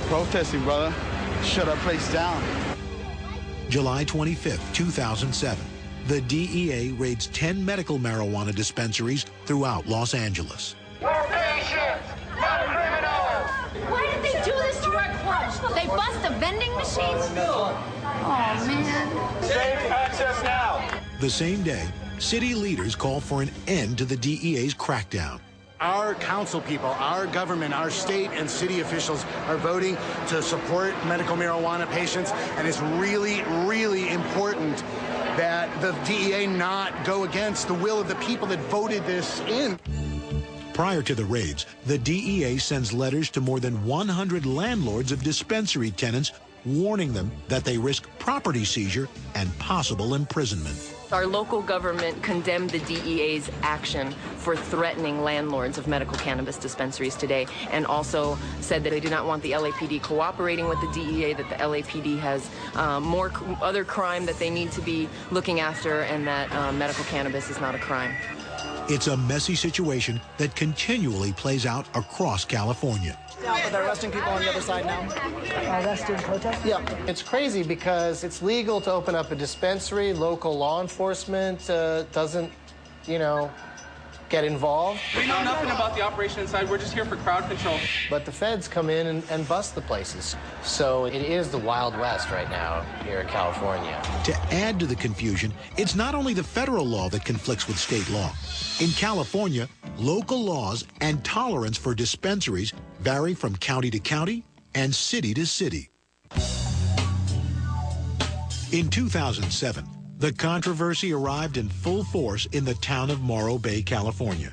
Protesting, brother. Shut our place down. July 25, 2007. The DEA raids 10 medical marijuana dispensaries throughout Los Angeles. We're patients, not criminals. Why did they do this to our club? They bust the vending machines? Oh, man. Safe access now. The same day, city leaders call for an end to the DEA's crackdown. Our council people, our government, our state and city officials are voting to support medical marijuana patients, and it's really, really important that the DEA not go against the will of the people that voted this in. Prior to the raids, the DEA sends letters to more than 100 landlords of dispensary tenants, warning them that they risk property seizure and possible imprisonment. Our local government condemned the DEA's action for threatening landlords of medical cannabis dispensaries today, and also said that they do not want the LAPD cooperating with the DEA, that the LAPD has more other crime that they need to be looking after, and that medical cannabis is not a crime. It's a messy situation that continually plays out across California. Yeah, but they're arresting people on the other side now. Arresting protesters? Yeah, it's crazy because it's legal to open up a dispensary. Local law enforcement doesn't, get involved. We know nothing about the operation inside. We're just here for crowd control. But the feds come in and bust the places. So it is the Wild West right now here in California. To add to the confusion, it's not only the federal law that conflicts with state law. In California, local laws and tolerance for dispensaries vary from county to county and city to city. In 2007, the controversy arrived in full force in the town of Morro Bay, California.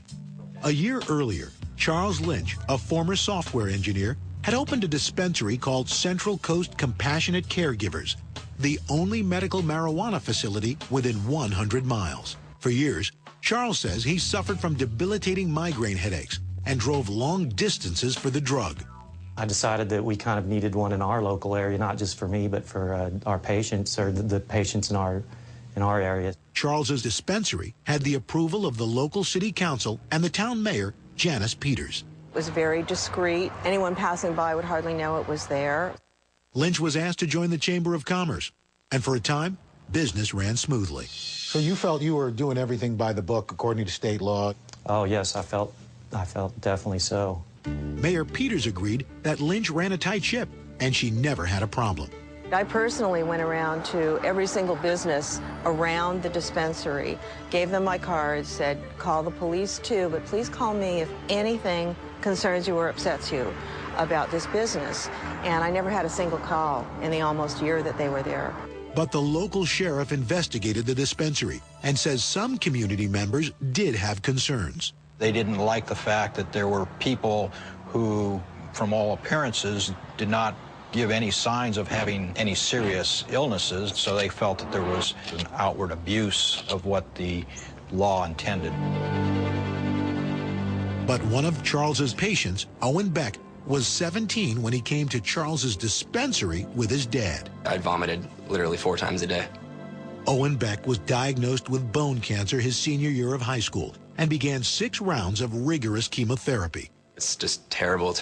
A year earlier, Charles Lynch, a former software engineer, had opened a dispensary called Central Coast Compassionate Caregivers, the only medical marijuana facility within 100 miles. For years, Charles says he suffered from debilitating migraine headaches and drove long distances for the drug. I decided that we kind of needed one in our local area, not just for me, but for our patients, or the patients in our area. Charles's dispensary had the approval of the local city council and the town mayor, Janice Peters. It was very discreet. Anyone passing by would hardly know it was there. Lynch was asked to join the Chamber of Commerce, and for a time, business ran smoothly. So you felt you were doing everything by the book according to state law? Oh, yes, I felt definitely so. Mayor Peters agreed that Lynch ran a tight ship, and she never had a problem. I personally went around to every single business around the dispensary, gave them my card, said, call the police too, but please call me if anything concerns you or upsets you about this business. And I never had a single call in the almost year that they were there. But the local sheriff investigated the dispensary and says some community members did have concerns. They didn't like the fact that there were people who, from all appearances, did not give any signs of having any serious illnesses, so they felt that there was an outward abuse of what the law intended. But one of Charles's patients, Owen Beck, was 17 when he came to Charles's dispensary with his dad. I'd vomited literally 4 times a day. Owen Beck was diagnosed with bone cancer his senior year of high school and began 6 rounds of rigorous chemotherapy. It's just terrible,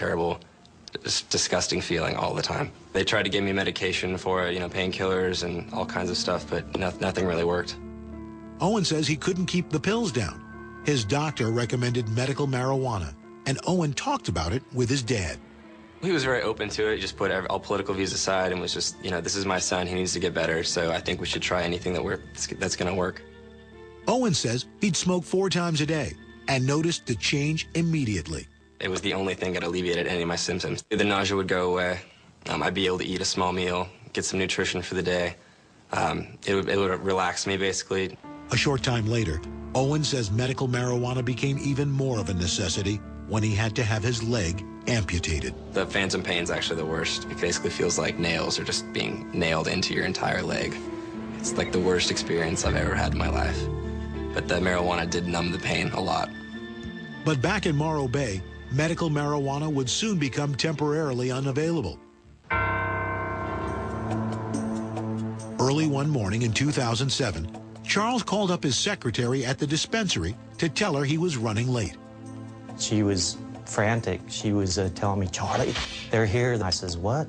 just disgusting feeling all the time. They tried to give me medication for it, painkillers and all kinds of stuff, but nothing really worked. Owen says he couldn't keep the pills down. His doctor recommended medical marijuana, and Owen talked about it with his dad. He was very open to it. He just put all political views aside and was just, this is my son, he needs to get better, so I think we should try anything that's going to work. Owen says he'd smoke 4 times a day and noticed the change immediately. It was the only thing that alleviated any of my symptoms. The nausea would go away. I'd be able to eat a small meal, get some nutrition for the day. It would relax me, basically. A short time later, Owen says medical marijuana became even more of a necessity when he had to have his leg amputated. The phantom pain's actually the worst. It basically feels like nails are just being nailed into your entire leg. It's like the worst experience I've ever had in my life. But the marijuana did numb the pain a lot. But back in Morro Bay, medical marijuana would soon become temporarily unavailable. Early one morning in 2007, Charles called up his secretary at the dispensary to tell her he was running late. She was frantic. She was telling me, "Charlie, they're here." And I says, "What?"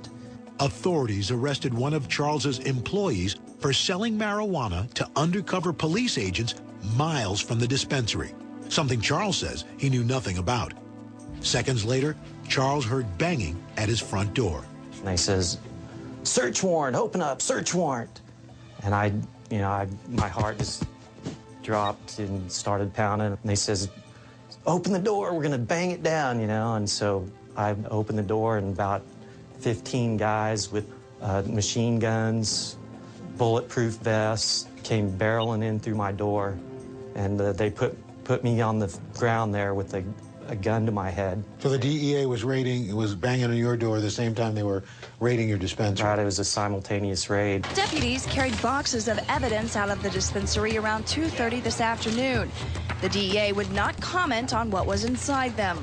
Authorities arrested one of Charles's employees for selling marijuana to undercover police agents miles from the dispensary, something Charles says he knew nothing about. Seconds later, Charles heard banging at his front door. And they says, "Search warrant, open up, search warrant." And my heart just dropped and started pounding. And they says, "Open the door, we're gonna bang it down," And so I opened the door, and about 15 guys with machine guns, bulletproof vests, came barreling in through my door, and they put me on the ground there with a gun to my head. So the DEA was banging on your door at the same time they were raiding your dispensary? Right, it was a simultaneous raid. Deputies carried boxes of evidence out of the dispensary around 2:30 this afternoon. The DEA would not comment on what was inside them.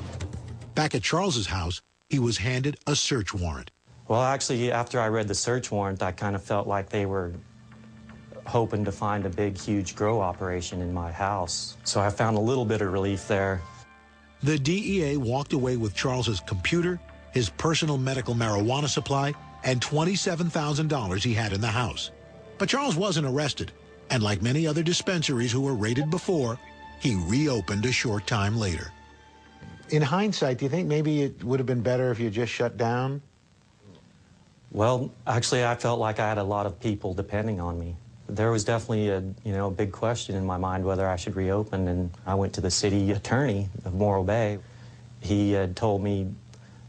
Back at Charles's house, he was handed a search warrant. Well, actually, after I read the search warrant, I kind of felt like they were hoping to find a big, huge grow operation in my house. So I found a little bit of relief there. The DEA walked away with Charles's computer, his personal medical marijuana supply, and $27,000 he had in the house. But Charles wasn't arrested, and like many other dispensaries who were raided before, he reopened a short time later. In hindsight, do you think maybe it would have been better if you just shut down? Well, actually, I felt like I had a lot of people depending on me. There was definitely a big question in my mind whether I should reopen, and I went to the city attorney of Morro Bay. He had told me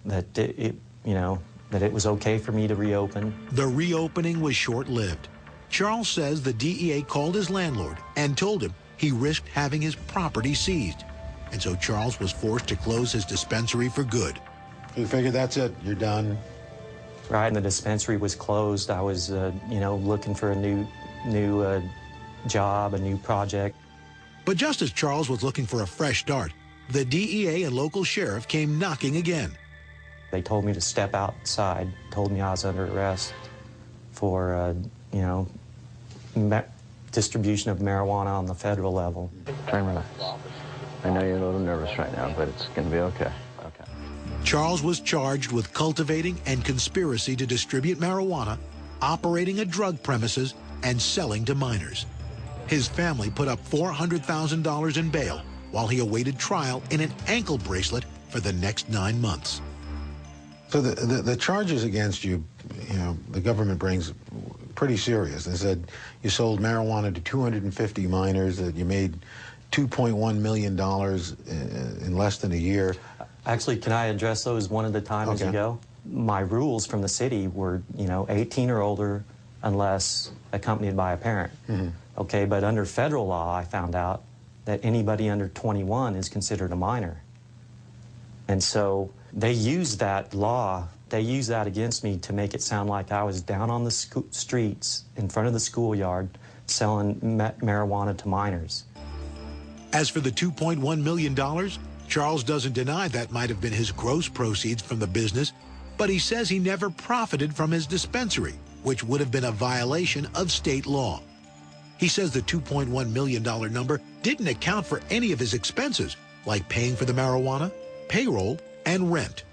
that it was okay for me to reopen. The reopening was short-lived. Charles says the DEA called his landlord and told him he risked having his property seized. And so Charles was forced to close his dispensary for good. You figured that's it, you're done. Right, and the dispensary was closed. I was, looking for a new job, a new project. But just as Charles was looking for a fresh start, the DEA and local sheriff came knocking again. They told me to step outside, told me I was under arrest for, distribution of marijuana on the federal level. I know you're a little nervous right now, but it's going to be okay. Okay. Charles was charged with cultivating and conspiracy to distribute marijuana, operating a drug premises, and selling to minors. His family put up $400,000 in bail while he awaited trial in an ankle bracelet for the next 9 months. So the charges against you, the government brings pretty serious. They said you sold marijuana to 250 minors, that you made $2.1 million in less than a year. Actually, can I address those one at a time as you go? My rules from the city were, 18 or older unless accompanied by a parent. Mm-hmm. Okay, but under federal law, I found out that anybody under 21 is considered a minor. And so they used that law, they used that against me to make it sound like I was down on the streets in front of the schoolyard selling marijuana to minors. As for the $2.1 million, Charles doesn't deny that might have been his gross proceeds from the business, but he says he never profited from his dispensary, which would have been a violation of state law. He says the $2.1 million number didn't account for any of his expenses, like paying for the marijuana, payroll, and rent.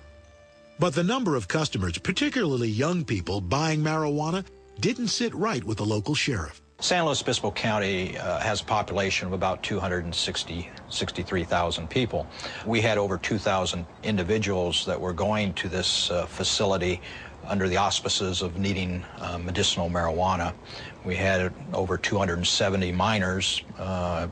But the number of customers, particularly young people, buying marijuana didn't sit right with the local sheriff. San Luis Obispo County has a population of about 63,000 people. We had over 2,000 individuals that were going to this facility under the auspices of needing medicinal marijuana. We had over 270 minors,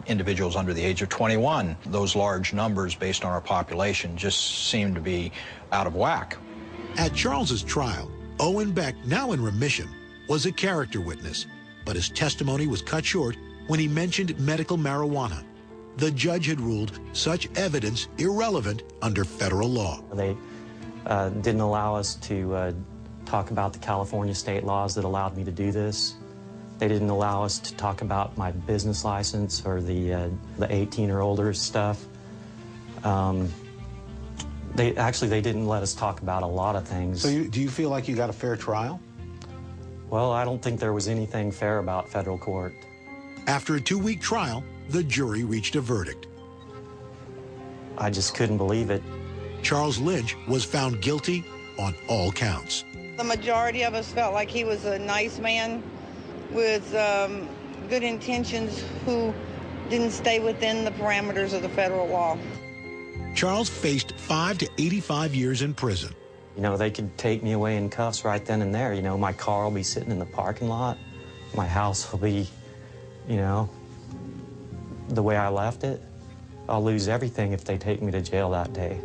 individuals under the age of 21. Those large numbers, based on our population, just seemed to be out of whack. At Charles's trial, Owen Beck, now in remission, was a character witness, but his testimony was cut short when he mentioned medical marijuana. The judge had ruled such evidence irrelevant under federal law. They didn't allow us to talk about the California state laws that allowed me to do this. They didn't allow us to talk about my business license or the 18 or older stuff. They didn't let us talk about a lot of things. So do you feel like you got a fair trial? Well, I don't think there was anything fair about federal court. After a 2-week trial, the jury reached a verdict. I just couldn't believe it. Charles Lynch was found guilty on all counts. The majority of us felt like he was a nice man with good intentions who didn't stay within the parameters of the federal law. Charles faced 5 to 85 years in prison. You know, they could take me away in cuffs right then and there. You know, my car will be sitting in the parking lot. My house will be, you know, the way I left it. I'll lose everything if they take me to jail that day.